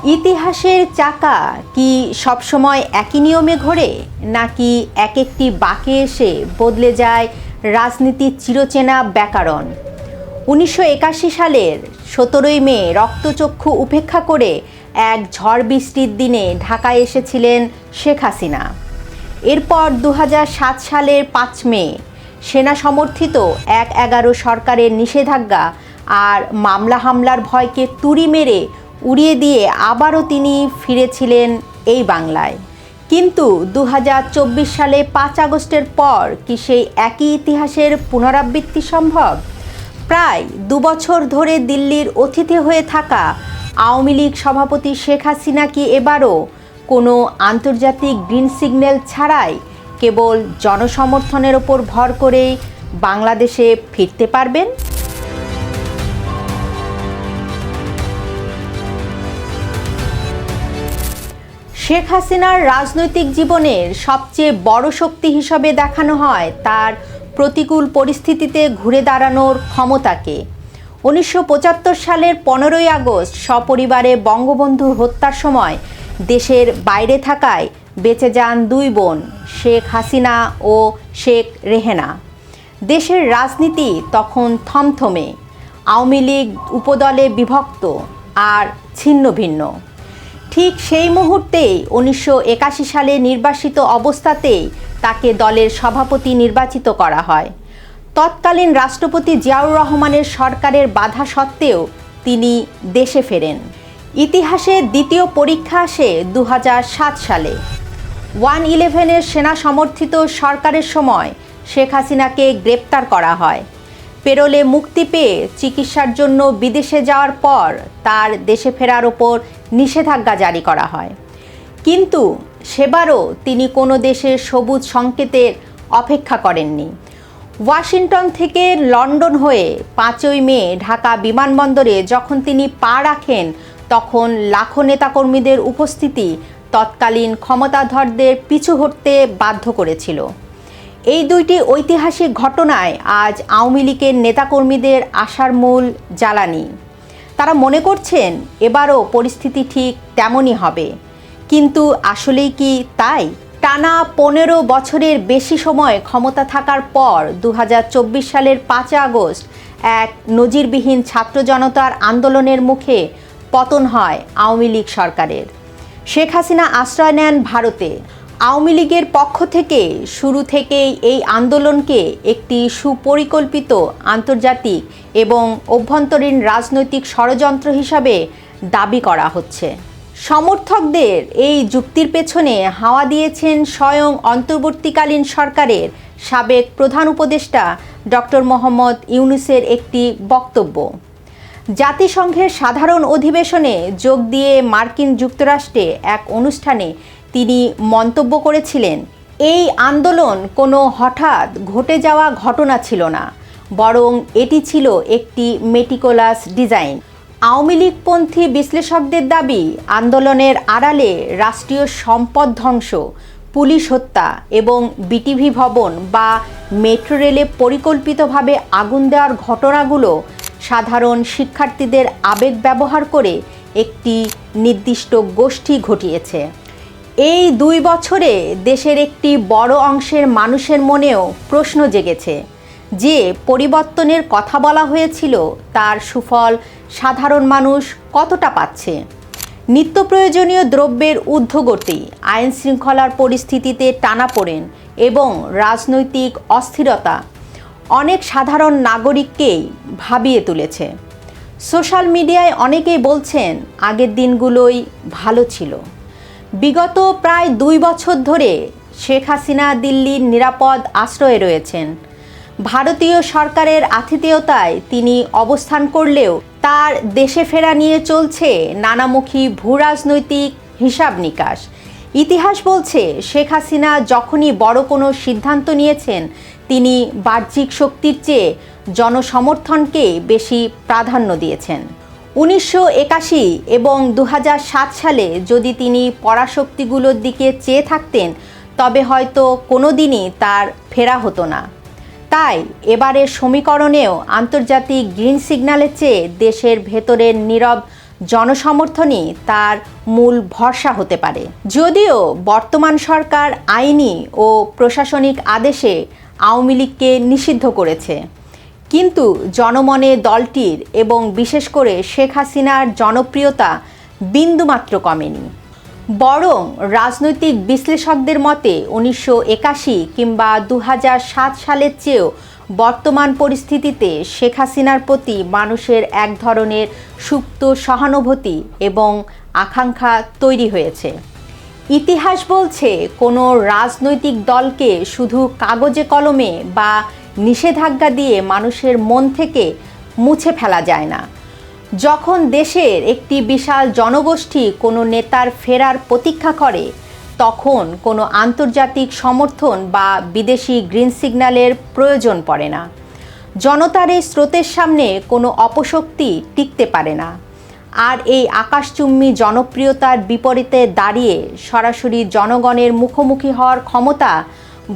ইতিহাসের চাকা কি সবসময় একই নিয়মে ঘোরে, নাকি এক একটি বাঁকে এসে বদলে যায় রাজনীতির চিরচেনা ব্যাকরণ? 1981 সালের 17ই মে রক্তচক্ষু উপেক্ষা করে এক ঝড় বৃষ্টির দিনে ঢাকায় এসেছিলেন শেখ হাসিনা। এরপর 2007 সালের 5 মে সেনা সমর্থিত 1/11 সরকারের নিষেধাজ্ঞা আর মামলা হামলার ভয়কে তুড়ি মেরে উড়িয়ে দিয়ে আবারও তিনি ফিরেছিলেন এই বাংলায়। কিন্তু 2024 সালে 5 আগস্টের পর কি সেই একই ইতিহাসের পুনরাবৃত্তি সম্ভব? প্রায় 2 বছর ধরে দিল্লির অতিথি হয়ে থাকা আওয়ামী লীগ সভাপতি শেখ হাসিনা কি এবারও কোনো আন্তর্জাতিক গ্রিন সিগন্যাল ছাড়াই কেবল জনসমর্থনের ওপর ভর করেই বাংলাদেশে ফিরতে পারবেন? শেখ হাসিনার রাজনৈতিক জীবনের সবচেয়ে বড় শক্তি হিসেবে দেখানো হয় তার প্রতিকূল পরিস্থিতিতে ঘুরে দাঁড়ানোর ক্ষমতাকে। 1975 সালের 15ই আগস্ট সপরিবারে বঙ্গবন্ধু হত্যার সময় দেশের বাইরে থাকায় বেঁচে যান 2 বোন, শেখ হাসিনা ও শেখ রেহেনা। দেশের রাজনীতি তখন থমথমে, আওয়ামী লীগ উপদলে বিভক্ত আর ছিন্ন ভিন্ন। ঠিক সেই মুহূর্তেই 1981 সালে নির্বাসিত অবস্থাতেই তাকে দলের সভাপতি নির্বাচিত করা হয়। তৎকালীন রাষ্ট্রপতি জিয়াউর রহমানের সরকারের বাধা সত্ত্বেও তিনি দেশে ফেরেন। ইতিহাসের দ্বিতীয় পরীক্ষা আসে 2007 সালে। 1/11-এর সেনা সমর্থিত সরকারের সময় শেখ হাসিনাকে গ্রেপ্তার করা হয়। পেরোলে মুক্তি পেয়ে চিকিৎসার জন্য বিদেশে যাওয়ার পর তার দেশে ফেরার ওপর নিষেধাজ্ঞা জারি করা হয়। কিন্তু সেবারও তিনি কোনো দেশের সবুজ সংকেতের অপেক্ষা করেননি। ওয়াশিংটন থেকে লন্ডন হয়ে 5ই মে ঢাকা বিমানবন্দরে যখন তিনি পা রাখেন, তখন লাখো নেতাকর্মীদের উপস্থিতি তৎকালীন ক্ষমতাধরদের পিছু হটতে বাধ্য করেছিল। এই দুইটি ঐতিহাসিক ঘটনায় আজ আওয়ামী লীগের নেতাকর্মীদের আশার মূল জ্বালানি। তারা মনে করছেন এবারও পরিস্থিতি ঠিক তেমনই হবে। কিন্তু আসলেই কি তাই? টানা 15 বছরের বেশি সময় ক্ষমতা থাকার পর 2024 সালের 5 আগস্ট এক নজিরবিহীন ছাত্র জনতার আন্দোলনের মুখে পতন হয় আওয়ামী লীগ সরকারের। শেখ হাসিনা আশ্রয় নেন ভারতে। আওয়ামী লীগের পক্ষ থেকে শুরু থেকেই এই আন্দোলনকে একটি সুপরিকল্পিত আন্তর্জাতিক এবং অভ্যন্তরীণ রাজনৈতিক ষড়যন্ত্র হিসাবে দাবি করা হচ্ছে। সমর্থকদের এই যুক্তির পেছনে হাওয়া দিয়েছেন স্বয়ং অন্তর্বর্তীকালীন সরকারের সাবেক প্রধান উপদেষ্টা ডক্টর মোহাম্মদ ইউনূসের একটি বক্তব্য। জাতিসংঘের সাধারণ অধিবেশনে যোগ দিয়ে মার্কিন যুক্তরাষ্ট্রে এক অনুষ্ঠানে তিনি মন্তব্য করেছিলেন, এই আন্দোলন কোনো হঠাৎ ঘটে যাওয়া ঘটনা ছিল না, বরং এটি ছিল একটি মেটিকুলাস ডিজাইন। আওয়ামী লীগপন্থী বিশ্লেষকদের দাবি, আন্দোলনের আড়ালে রাষ্ট্রীয় সম্পদ ধ্বংস, পুলিশ হত্যা এবং বিটিভি ভবন বা মেট্রো রেলে পরিকল্পিতভাবে আগুন দেওয়ার ঘটনাগুলো সাধারণ শিক্ষার্থীদের আবেগ ব্যবহার করে একটি নির্দিষ্ট গোষ্ঠী ঘটিয়েছে। এই 2 বছরে দেশের একটি বড় অংশের মানুষের মনেও প্রশ্ন জেগেছে যে পরিবর্তনের কথা বলা হয়েছিল তার সুফল সাধারণ মানুষ কতটা পাচ্ছে। নিত্য প্রয়োজনীয় দ্রব্যের ঊর্ধ্বগতি, আইন শৃঙ্খলার পরিস্থিতিতে টানাপোড়েন এবং রাজনৈতিক অস্থিরতা অনেক সাধারণ নাগরিককেই ভাবিয়ে তুলেছে। সোশ্যাল মিডিয়ায় অনেকেই বলছেন আগের দিনগুলোই ভালো ছিল। বিগত প্রায় 2 বছর ধরে শেখ হাসিনা দিল্লির নিরাপদ আশ্রয়ে রয়েছেন। ভারতীয় সরকারের আতিথেয়তায় তিনি অবস্থান করলেও তার দেশে ফেরা নিয়ে চলছে নানামুখী ভূরাজনৈতিক হিসাব নিকাশ। ইতিহাস বলছে শেখ হাসিনা যখনই বড় কোনো সিদ্ধান্ত নিয়েছেন, তিনি বাহ্যিক শক্তির চেয়ে জনসমর্থনকে বেশি প্রাধান্য দিয়েছেন। 1981 এবং 2007 সালে যদি তিনি পরাশক্তিগুলোর দিকে চেয়ে থাকতেন, তবে হয়তো কোনো দিনই তার ফেরা হতো না। তাই এবারের সমীকরণেও আন্তর্জাতিক গ্রিন সিগন্যালের চেয়ে দেশের ভেতরের নীরব জনসমর্থনই তার মূল ভরসা হতে পারে। যদিও বর্তমান সরকার আইনি ও প্রশাসনিক আদেশে আওয়ামী লীগকে নিষিদ্ধ করেছে, কিন্তু জনমনে দলটির এবং বিশেষ করে শেখ হাসিনার জনপ্রিয়তা বিন্দুমাত্র কমেনি। বরং রাজনৈতিক বিশ্লেষকদের মতে 1981 কিংবা 2007 সালের চেয়েও বর্তমান পরিস্থিতিতে শেখ হাসিনার প্রতি মানুষের এক ধরনের সুপ্ত সহানুভূতি এবং আকাঙ্ক্ষা তৈরি হয়েছে। ইতিহাস বলছে, কোনো রাজনৈতিক দলকে শুধু কাগজে কলমে বা নিষেধাজ্ঞা দিয়ে মানুষের মন থেকে মুছে ফেলা যায় না। যখন দেশের একটি বিশাল জনগোষ্ঠী কোনো নেতার ফেরার প্রতীক্ষা করে, তখন কোনো আন্তর্জাতিক সমর্থন বা বিদেশি গ্রিন সিগন্যালের প্রয়োজন পড়ে না। জনতার এই স্রোতের সামনে কোনো অপশক্তি টিকতে পারে না। আর এই আকাশচুম্বী জনপ্রিয়তার বিপরীতে দাঁড়িয়ে সরাসরি জনগণের মুখোমুখি হওয়ার ক্ষমতা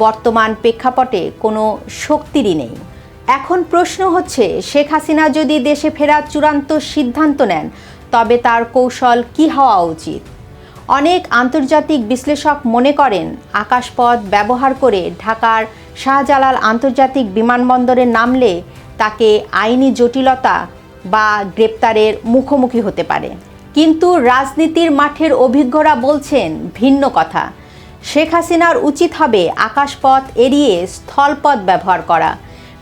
বর্তমান প্রেক্ষাপটে কোনো শক্তিরই নেই। এখন প্রশ্ন হচ্ছে, শেখ হাসিনা যদি দেশে ফেরার চূড়ান্ত সিদ্ধান্ত নেন, তবে তার কৌশল কী হওয়া উচিত? অনেক আন্তর্জাতিক বিশ্লেষক মনে করেন, আকাশপথ ব্যবহার করে ঢাকার শাহজালাল আন্তর্জাতিক বিমানবন্দরে নামলে তাকে আইনি জটিলতা বা গ্রেপ্তারের মুখোমুখি হতে পারে। কিন্তু রাজনীতির মাঠের অভিজ্ঞরা বলছেন ভিন্ন কথা। শেখ হাসিনার উচিত হবে আকাশপথ এড়িয়ে স্থলপথ ব্যবহার করা,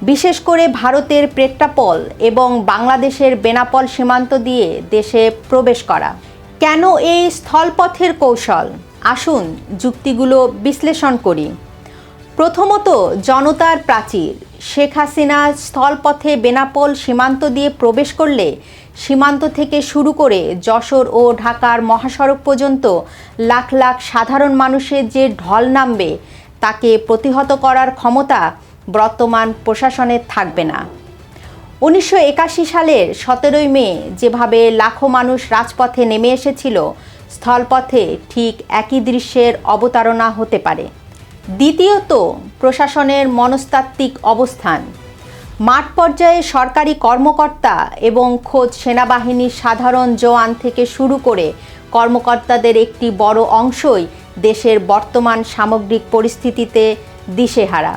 বিশেষ করে ভারতের পেট্রাপোল এবং বাংলাদেশের বেনাপোল সীমান্ত দিয়ে দেশে প্রবেশ করা। কেন এই স্থলপথের কৌশল? আসুন যুক্তিগুলো বিশ্লেষণ করি। প্রথমত, জনতার প্রাচীর। শেখ হাসিনা স্থলপথে বেনাপোল সীমান্ত দিয়ে প্রবেশ করলে সীমান্ত থেকে শুরু করে যশোর ও ঢাকার মহাসড়ক পর্যন্ত লাখ লাখ সাধারণ মানুষের যে ঢল নামবে, তাকে প্রতিহত করার ক্ষমতা বর্তমান প্রশাসনের থাকবে না। 1981 সালের 17 মে যেভাবে লাখো মানুষ রাজপথে নেমে এসেছিল, স্থলপথে ঠিক একই দৃশ্যের অবতারণা হতে পারে। দ্বিতীয়ত, প্রশাসনের মনস্তাত্ত্বিক অবস্থান। মাঠ পর্যায়ে সরকারি কর্মকর্তা এবং খোদ সেনাবাহিনীর সাধারণ জওয়ান থেকে শুরু করে কর্মকর্তাদের একটি বড় অংশই দেশের বর্তমান সামগ্রিক পরিস্থিতিতে দিশেহারা।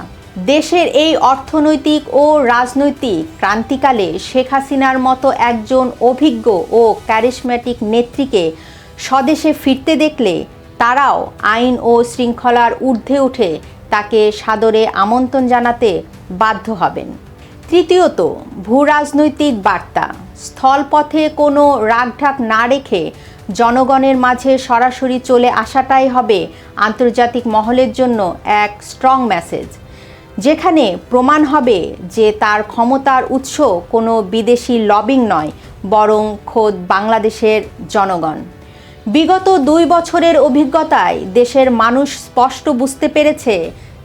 দেশের এই অর্থনৈতিক ও রাজনৈতিক ক্রান্তিকালে শেখ হাসিনার মতো একজন অভিজ্ঞ ও ক্যারিসম্যাটিক নেত্রীকে স্বদেশে ফিরতে দেখলে তারাও আইন ও শৃঙ্খলার ঊর্ধ্বে উঠে তাকে সাদরে আমন্ত্রণ জানাতে বাধ্য হবেন। তৃতীয়ত, ভূরাজনৈতিক বার্তা। স্থলপথে কোনো রাগঢাক না রেখে জনগণের মাঝে সরাসরি চলে আসাটাই হবে আন্তর্জাতিক মহলের জন্য এক স্ট্রং মেসেজ, যেখানে প্রমাণ হবে যে তার ক্ষমতার উৎস কোনো বিদেশি লবিং নয়, বরং খোদ বাংলাদেশের জনগণ। বিগত 2 বছরের অভিজ্ঞতায় দেশের মানুষ স্পষ্ট বুঝতে পেরেছে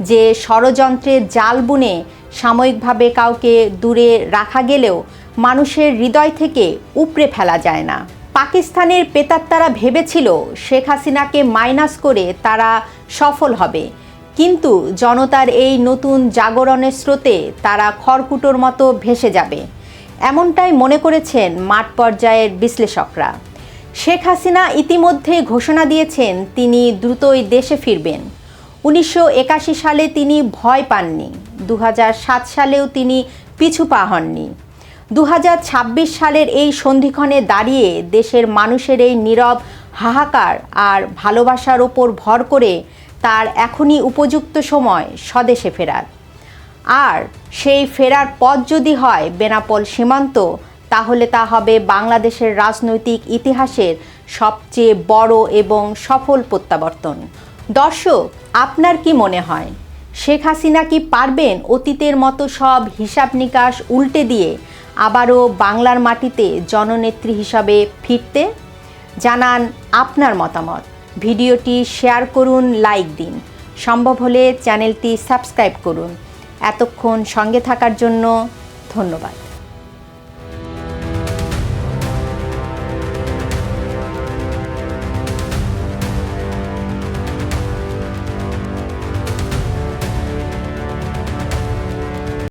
যে ষড়যন্ত্রের জাল বুনে সাময়িকভাবে কাউকে দূরে রাখা গেলেও মানুষের হৃদয় থেকে উপড়ে ফেলা যায় না। পাকিস্তানের পেতাত্তারা ভেবেছিল শেখ হাসিনাকে মাইনাস করে তারা সফল হবে, কিন্তু জনতার এই নতুন জাগরণের স্রোতে তারা খড়কুটোর মতো ভেসে যাবে, এমনটাই মনে করেছেন মাঠ পর্যায়ের বিশ্লেষকরা। শেখ হাসিনা ইতিমধ্যে ঘোষণা দিয়েছেন তিনি দ্রুতই দেশে ফিরবেন। 1981 সালে তিনি ভয় পাননি, 2007 সালেও তিনি পিছু পা হননি। 2026 সালের এই সন্ধিক্ষণে দাঁড়িয়ে দেশের মানুষের এই নীরব হাহাকার আর ভালোবাসার ওপর ভর করে তার এখনই উপযুক্ত সময় স্বদেশে ফেরার। আর সেই ফেরার পথ যদি হয় বেনাপোল সীমান্ত, তাহলে তা হবে বাংলাদেশের রাজনৈতিক ইতিহাসের সবচেয়ে বড় এবং সফল প্রত্যাবর্তন। দর্শক, আপনার কি মনে হয়, শেখ হাসিনা কি পারবেন অতীতের মতো সব হিসাব নিকাশ উল্টে দিয়ে আবারও বাংলার মাটিতে জননেত্রী হিসাবে ফিরতে? জানান আপনার মতামত। ভিডিওটি শেয়ার করুন, লাইক দিন, সম্ভব হলে চ্যানেলটি সাবস্ক্রাইব করুন। এতক্ষণ সঙ্গে থাকার জন্য ধন্যবাদ।